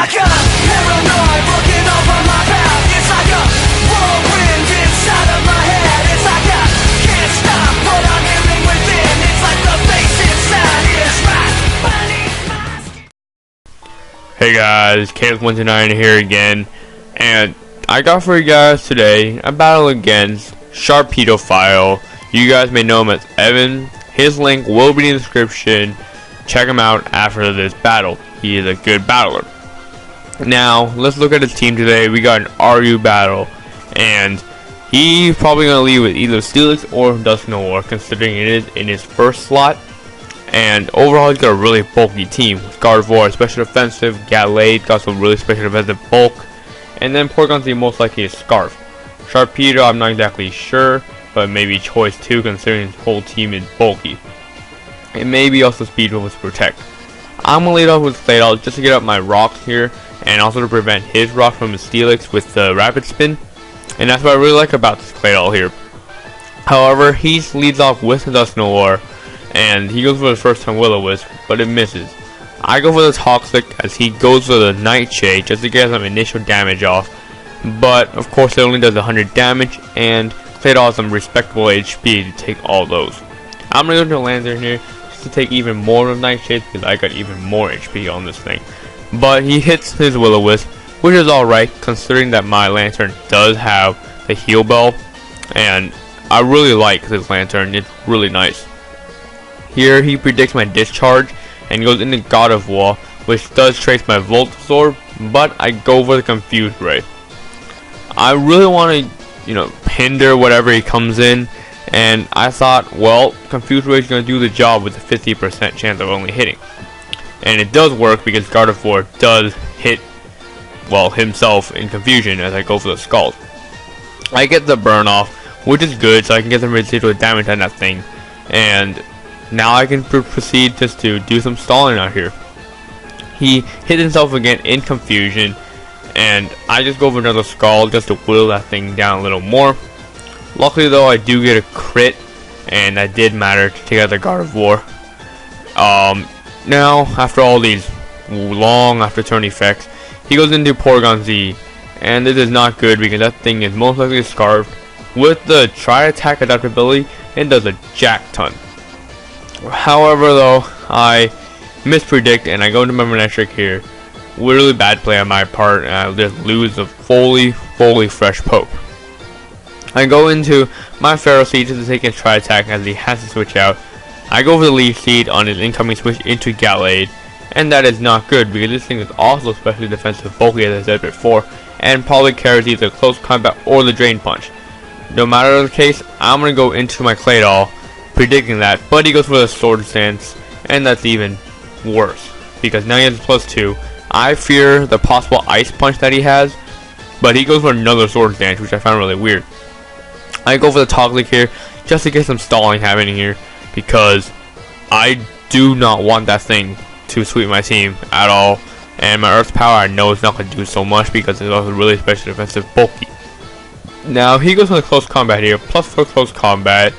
like a paranoid looking over my path. It's like a whirlwind inside of my head. It's like I can't stop what I'm hearing within. It's like the bass inside is right beneath my skin. Hey guys, KDUBZ here again, and I got for you guys today a battle against Sharpedophile. You guys may know him as Evan. His link will be in the description. Check him out after this battle. He is a good battler. Now, let's look at his team today. We got an RU battle, and he's probably going to lead with either Steelix or Dusk Noir, considering it is in his first slot. And overall, he's got a really bulky team. Gardevoir, special defensive. Gallade got some really special defensive bulk. And then Porygon's most likely is Scarf. Sharpedo, I'm not exactly sure, but maybe choice 2, considering his whole team is bulky. It may be also Speed with Protect. I'm going to lead off with Claydol just to get up my rocks here, and also to prevent his rock from his Steelix with the Rapid Spin. And that's what I really like about this Claydol here. However, he leads off with the Dusk Noir, and he goes for the first time Will-O-Wisp, but it misses. I go for the Toxic as he goes for the Nightshade just to get some initial damage off. But of course it only does 100 damage, and Claydol has some respectable HP to take all those. I'm going to go to Lantern here just to take even more of Nightshade because I got even more HP on this thing. But he hits his Will-O-Wisp, which is alright considering that my Lantern does have the Heal Bell, and I really like this Lantern. It's really nice. Here he predicts my Discharge and goes into God of War, which does trace my Voltazor, but I go for the Confused Ray. I really want to, hinder whatever he comes in, and I thought, well, Confused Ray is going to do the job with a 50% chance of only hitting. And it does work because Gardevoir does hit, well, himself in confusion as I go for the Scald. I get the burn off, which is good, so I can get some residual damage on that thing, and now I can proceed just to do some stalling out here. He hit himself again in confusion, and I just go for another Scald just to whittle that thing down a little more. Luckily though, I do get a crit, and that did matter to take out the Gardevoir. Now, after all these long after turn effects, he goes into Porygon Z, and this is not good because that thing is most likely Scarfed. With the Tri-Attack adaptability, it does a jack ton. However though, I mispredict and I go into my Manectric here. Really bad play on my part, and I just lose a fully fresh poke. I go into my Pharaoh Seed just to take his Tri-Attack as he has to switch out. I go for the Leaf Seed on his incoming switch into Gallade, and that is not good because this thing is also specially defensive bulky as I said before, and probably carries either Close Combat or the Drain Punch. No matter the case, I'm going to go into my Claydol, predicting that, but he goes for the Sword Stance, and that's even worse because now he has +2. I fear the possible Ice Punch that he has, but he goes for another Sword Stance, which I found really weird. I go for the Toxic here just to get some stalling happening here because I do not want that thing to sweep my team at all, and my Earth Power I know is not going to do so much because it's also really special defensive bulky. Now he goes for the Close Combat here, +4 Close Combat,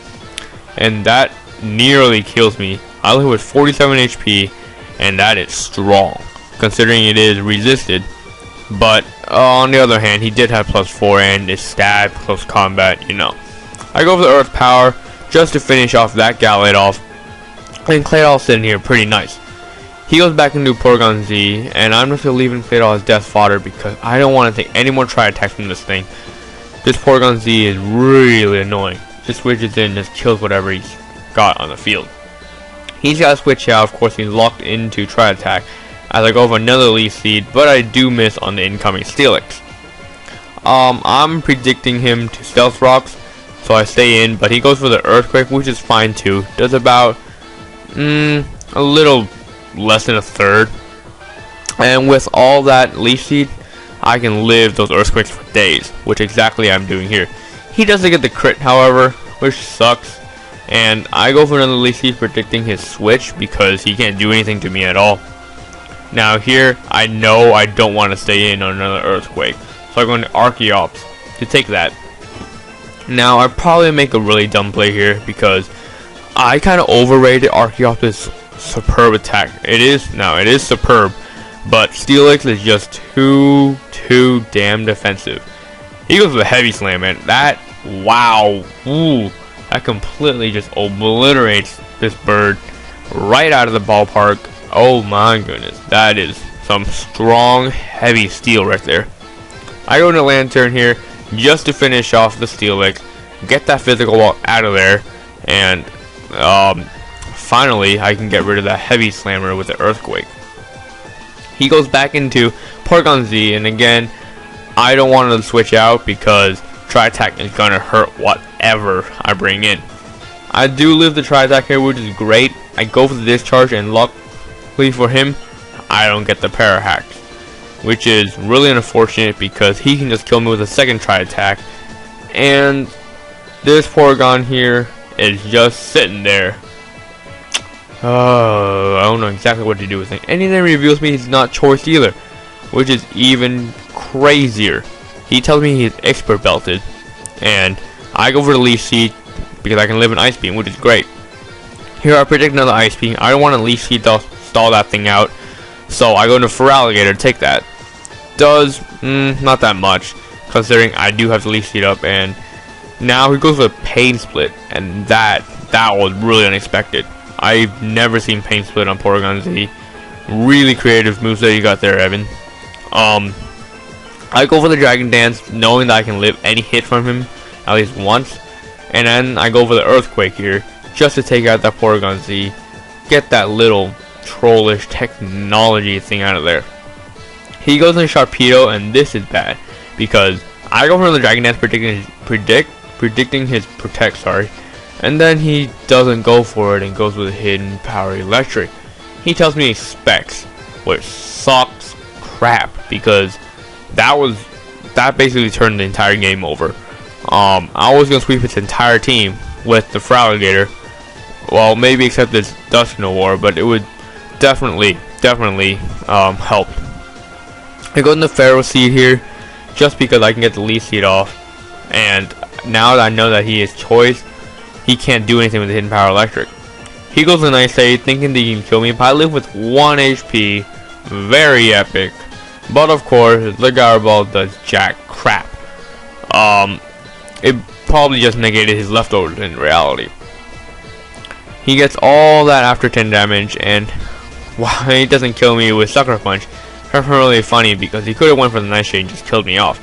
and that nearly kills me. I live with 47 HP, and that is strong considering it is resisted. But on the other hand, he did have +4 and is stab, Close Combat, I go for the Earth Power just to finish off that Gallade off, and Claydol's sitting here pretty nice. He goes back into Porygon Z, and I'm just leaving Claydol as death fodder because I don't want to take any more Tri-Attacks from this thing. This Porygon Z is really annoying. Just switches in and just kills whatever he's got on the field. He's got to switch out, of course he's locked into Tri-Attack as I go for another Leaf Seed, but I do miss on the incoming Steelix. I'm predicting him to Stealth Rocks, so I stay in, but he goes for the Earthquake, which is fine too. Does about a little less than a third. And with all that Leaf Seed, I can live those Earthquakes for days, which exactly I'm doing here. He doesn't get the crit, however, which sucks. And I go for another Leaf Seed predicting his switch because he can't do anything to me at all. Now here, I know I don't want to stay in on another Earthquake, so I'm going to Archeops to take that. Now I probably make a really dumb play here because I kind of overrated Archeops' superb attack. It is superb, but Steelix is just too damn defensive. He goes with a heavy slam, and that, wow, ooh, that completely just obliterates this bird right out of the ballpark. Oh my goodness, that is some strong, heavy steel right there. I go into Lantern here just to finish off the Steelix, get that physical wall out of there, and finally I can get rid of that heavy slammer with the Earthquake. He goes back into Porygon Z, and again, I don't want to switch out because Tri-Attack is going to hurt whatever I bring in. I do live the Tri-Attack here, which is great. I go for the Discharge, and luckily for him, I don't get the Para-Hack, which is really unfortunate because he can just kill me with a second Tri-Attack. And this Porygon here is just sitting there. Oh, I don't know exactly what to do with him. And he then reveals me he's not choice either, which is even crazier. He tells me he's expert belted, and I go for the Leaf Seed because I can live in Ice Beam, which is great. Here I predict another Ice Beam. I don't want to Leaf Seed to stall that thing out, so I go into Feraligatr to take that. Does not that much, considering I do have the Leaf Seed up, and now he goes with a Pain Split, and that was really unexpected. I've never seen Pain Split on Porygon Z. Really creative moves that you got there, Evan. I go for the Dragon Dance, knowing that I can live any hit from him at least once, and then I go for the Earthquake here just to take out that Porygon Z, get that little trollish technology thing out of there. He goes in Sharpedo, and this is bad because I go for the Dragon Dance predicting his Protect, sorry, and then he doesn't go for it and goes with a Hidden Power Electric. He tells me he expects, which sucks crap because that basically turned the entire game over. I was gonna sweep its entire team with the Feraligatr. Well, maybe except this Dusknoir, but it would definitely help. I go in the Pharaoh Seed here just because I can get the Leaf Seed off, and now that I know that he is choice, he can't do anything with the Hidden Power Electric. He goes in Ice Shade thinking that he can kill me, but I live with 1 HP. Very epic. But of course, the Gyro Ball does jack crap. It probably just negated his leftovers in reality. He gets all that after 10 damage, and why he doesn't kill me with Sucker Punch, that's really funny because he could have went for the Night Shade and just killed me off.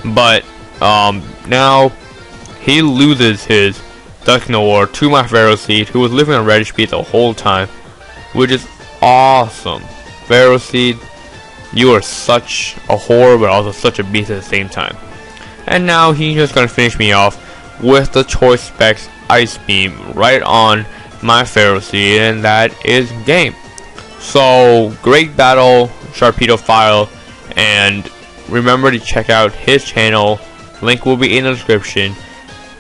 But now he loses his Dusknoir to my Pharaoh Seed, who was living on red HP the whole time, which is awesome. Pharaoh Seed, you are such a whore, but also such a beast at the same time. And now he's just gonna finish me off with the Choice Specs Ice Beam right on my Pharaoh Seed, and that is game. So great battle, Sharpedophile, and remember to check out his channel. Link will be in the description,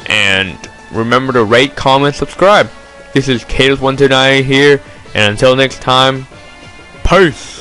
and remember to rate, comment, subscribe. This is KDUBZ129 here, and until next time, peace.